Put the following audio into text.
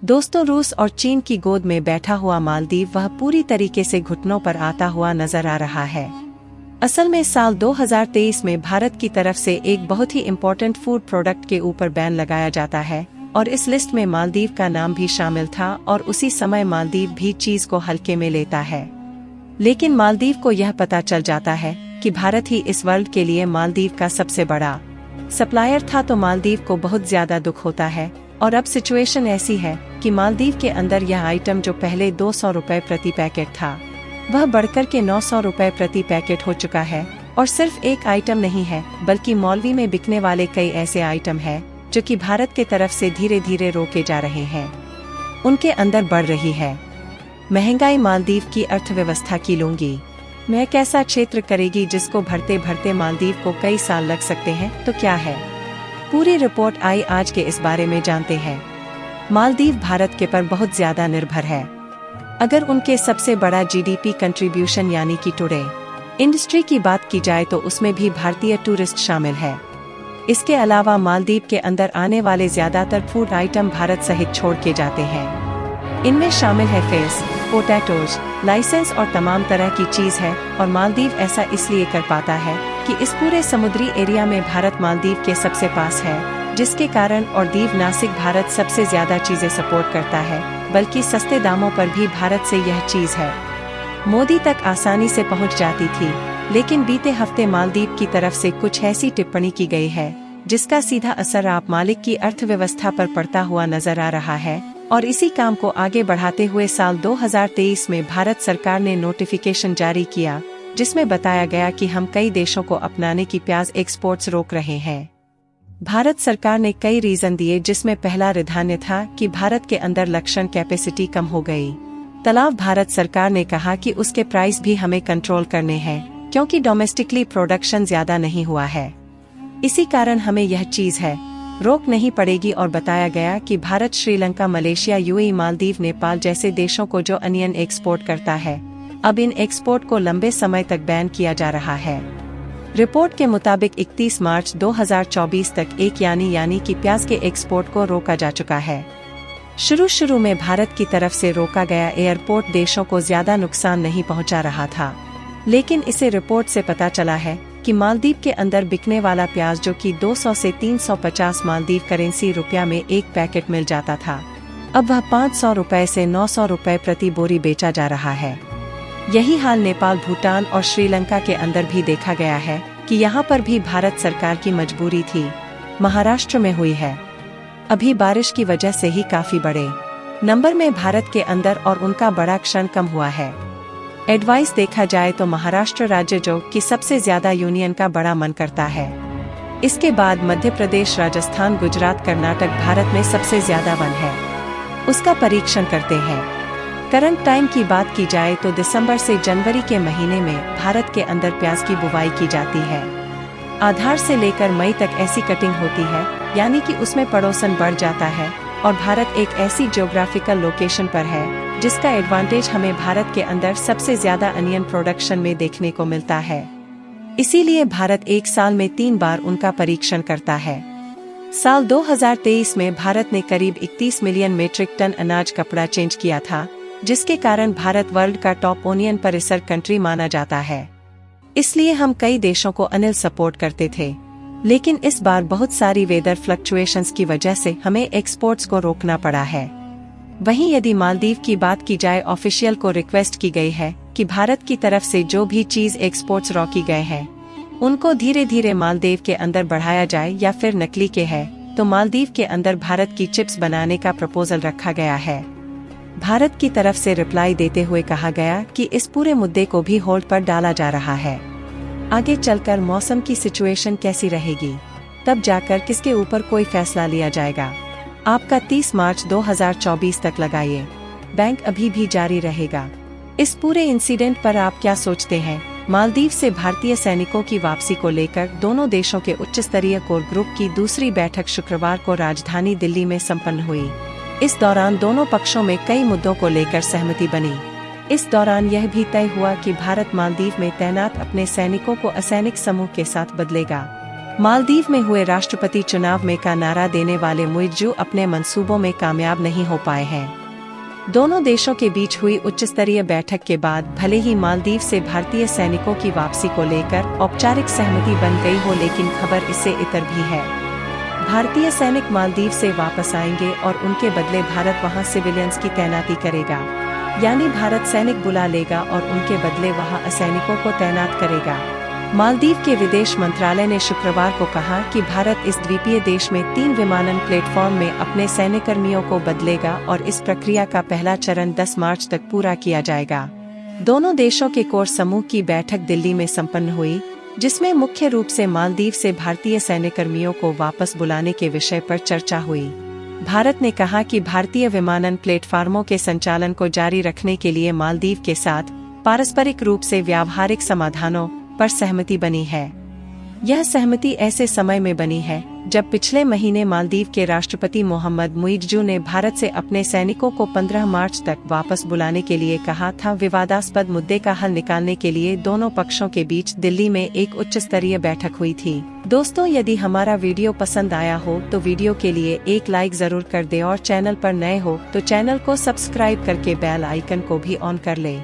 दोस्तों, रूस और चीन की गोद में बैठा हुआ मालदीव वह पूरी तरीके से घुटनों पर आता हुआ नजर आ रहा है। असल में साल 2023 में भारत की तरफ से एक बहुत ही इम्पोर्टेंट फूड प्रोडक्ट के ऊपर बैन लगाया जाता है और इस लिस्ट में मालदीव का नाम भी शामिल था और उसी समय मालदीव भी चीज को हल्के में लेता है। लेकिन मालदीव को यह पता चल जाता है कि भारत ही इस वर्ल्ड के लिए मालदीव का सबसे बड़ा सप्लायर था, तो मालदीव को बहुत ज्यादा दुख होता है। और अब सिचुएशन ऐसी है कि मालदीव के अंदर यह आइटम जो पहले 200 रुपए प्रति पैकेट था वह बढ़कर के 900 रुपए प्रति पैकेट हो चुका है। और सिर्फ एक आइटम नहीं है बल्कि मॉलवी में बिकने वाले कई ऐसे आइटम हैं जो कि भारत के तरफ से धीरे धीरे रोके जा रहे हैं, उनके अंदर बढ़ रही है महंगाई। मालदीव की अर्थव्यवस्था की लूंगी मैं कैसा क्षेत्र करेगी जिसको भरते भरते मालदीव को कई साल लग सकते हैं। तो क्या है पूरी रिपोर्ट, आई आज के इस बारे में जानते हैं। मालदीव भारत के पर बहुत ज्यादा निर्भर है। अगर उनके सबसे बड़ा जीडीपी कंट्रीब्यूशन यानी कि टुडे इंडस्ट्री की बात की जाए तो उसमें भी भारतीय टूरिस्ट शामिल है। इसके अलावा मालदीव के अंदर आने वाले ज्यादातर फूड आइटम भारत सहित छोड़ के जाते हैं। इनमें शामिल है फिश, पोटैटोज, लाइसेंस और तमाम तरह की चीज है। और मालदीव ऐसा इसलिए कर पाता है कि इस पूरे समुद्री एरिया में भारत मालदीव के सबसे पास है, जिसके कारण और दीव नासिक भारत सबसे ज्यादा चीजें सपोर्ट करता है, बल्कि सस्ते दामों पर भी भारत से यह चीज है मोदी तक आसानी से पहुंच जाती थी। लेकिन बीते हफ्ते मालदीव की तरफ से कुछ ऐसी टिप्पणी की गई है जिसका सीधा असर आप मालिक की अर्थव्यवस्था पर पड़ता हुआ नजर आ रहा है। और इसी काम को आगे बढ़ाते हुए साल 2023 में भारत सरकार ने नोटिफिकेशन जारी किया जिसमें बताया गया कि हम कई देशों को अपनाने की प्याज एक्सपोर्ट्स रोक रहे हैं। भारत सरकार ने कई रीजन दिए, जिसमें पहला रिधान्य था कि भारत के अंदर लक्षण कैपेसिटी कम हो गई। तालाब भारत सरकार ने कहा कि उसके प्राइस भी हमें कंट्रोल करने हैं क्योंकि डोमेस्टिकली प्रोडक्शन ज्यादा नहीं हुआ है, इसी कारण हमें यह चीज है रोक नहीं पड़ेगी। और बताया गया कि भारत श्रीलंका, मलेशिया, यूएई, मालदीव, नेपाल जैसे देशों को जो अनियन एक्सपोर्ट करता है, अब इन एक्सपोर्ट को लंबे समय तक बैन किया जा रहा है। रिपोर्ट के मुताबिक 31 मार्च 2024 तक एक यानी कि प्याज के एक्सपोर्ट को रोका जा चुका है। शुरू में भारत की तरफ से रोका गया एयरपोर्ट देशों को ज्यादा नुकसान नहीं पहुंचा रहा था, लेकिन इसे रिपोर्ट से पता चला है कि मालदीव के अंदर बिकने वाला प्याज जो कि 200 से 350 मालदीव करेंसी रुपया में एक पैकेट मिल जाता था, अब वह 500 रुपए से 900 रुपए प्रति बोरी बेचा जा रहा है। यही हाल नेपाल, भूटान और श्रीलंका के अंदर भी देखा गया है कि यहाँ पर भी भारत सरकार की मजबूरी थी। महाराष्ट्र में हुई है, अभी बारिश की वजह से ही काफी बड़े नंबर में भारत के अंदर और उनका बड़ा क्षण कम हुआ है। एडवाइस देखा जाए तो महाराष्ट्र राज्य जो कि सबसे ज्यादा यूनियन का बड़ा मन करता है, इसके बाद मध्य प्रदेश, राजस्थान, गुजरात, कर्नाटक भारत में सबसे ज्यादा वन है, उसका परीक्षण करते हैं। करंट टाइम की बात की जाए तो दिसंबर से जनवरी के महीने में भारत के अंदर प्याज की बुवाई की जाती है। आधार से लेकर मई तक ऐसी कटिंग होती है, यानी कि उसमें पड़ोसन बढ़ जाता है। और भारत एक ऐसी ज्योग्राफिकल लोकेशन पर है जिसका एडवांटेज हमें भारत के अंदर सबसे ज्यादा अनियन प्रोडक्शन में देखने को मिलता है। इसीलिए भारत एक साल में 3 बार उनका परीक्षण करता है। साल 2023 में भारत ने करीब 31 मिलियन मीट्रिक टन अनाज कपड़ा चेंज किया था, जिसके कारण भारत वर्ल्ड का टॉप ओनियन प्रोड्यूसर कंट्री माना जाता है। इसलिए हम कई देशों को अनिल सपोर्ट करते थे, लेकिन इस बार बहुत सारी वेदर फ्लक्चुएशंस की वजह से हमें एक्सपोर्ट्स को रोकना पड़ा है। वहीं यदि मालदीव की बात की जाए, ऑफिशियल को रिक्वेस्ट की गई है कि भारत की तरफ से जो भी चीज एक्सपोर्ट्स रोकी गए हैं उनको धीरे धीरे मालदीव के अंदर बढ़ाया जाए, या फिर नकली के है तो मालदीव के अंदर भारत की चिप्स बनाने का प्रपोजल रखा गया है। भारत की तरफ से रिप्लाई देते हुए कहा गया कि इस पूरे मुद्दे को भी होल्ड पर डाला जा रहा है। आगे चलकर मौसम की सिचुएशन कैसी रहेगी, तब जाकर किसके ऊपर कोई फैसला लिया जाएगा। आपका 30 मार्च 2024 तक लगाइए, बैंक अभी भी जारी रहेगा। इस पूरे इंसिडेंट पर आप क्या सोचते हैं? मालदीव से भारतीय सैनिकों की वापसी को लेकर दोनों देशों के उच्च स्तरीय कोर ग्रुप की दूसरी बैठक शुक्रवार को राजधानी दिल्ली में संपन्न हुई। इस दौरान दोनों पक्षों में कई मुद्दों को लेकर सहमति बनी। इस दौरान यह भी तय हुआ कि भारत मालदीव में तैनात अपने सैनिकों को असैनिक समूह के साथ बदलेगा। मालदीव में हुए राष्ट्रपति चुनाव में का नारा देने वाले मुइज्जू अपने मंसूबों में कामयाब नहीं हो पाए हैं। दोनों देशों के बीच हुई उच्च स्तरीय बैठक के बाद भले ही मालदीव से भारतीय सैनिकों की वापसी को लेकर औपचारिक सहमति बन गई हो, लेकिन खबर इससे इतर भी है। भारतीय सैनिक मालदीव से वापस आएंगे और उनके बदले भारत वहां सिविलियंस की तैनाती करेगा, यानी भारत सैनिक बुला लेगा और उनके बदले वहां असैनिकों को तैनात करेगा। मालदीव के विदेश मंत्रालय ने शुक्रवार को कहा कि भारत इस द्वीपीय देश में 3 विमानन प्लेटफॉर्म में अपने सैन्यकर्मियों को बदलेगा और इस प्रक्रिया का पहला चरण 10 मार्च तक पूरा किया जाएगा। दोनों देशों के कोर समूह की बैठक दिल्ली में संपन्न हुई, जिसमें मुख्य रूप से मालदीव से भारतीय सैन्यकर्मियों को वापस बुलाने के विषय पर चर्चा हुई। भारत ने कहा कि भारतीय विमानन प्लेटफार्मों के संचालन को जारी रखने के लिए मालदीव के साथ पारस्परिक रूप से व्यावहारिक समाधानों पर सहमति बनी है। यह सहमति ऐसे समय में बनी है जब पिछले महीने मालदीव के राष्ट्रपति मोहम्मद मुइज्जू ने भारत से अपने सैनिकों को 15 मार्च तक वापस बुलाने के लिए कहा था। विवादास्पद मुद्दे का हल निकालने के लिए दोनों पक्षों के बीच दिल्ली में एक उच्च स्तरीय बैठक हुई थी। दोस्तों, यदि हमारा वीडियो पसंद आया हो तो वीडियो के लिए एक लाइक जरूर कर दे और चैनल पर नए हो तो चैनल को सब्सक्राइब करके बेल आइकन को भी ऑन कर ले।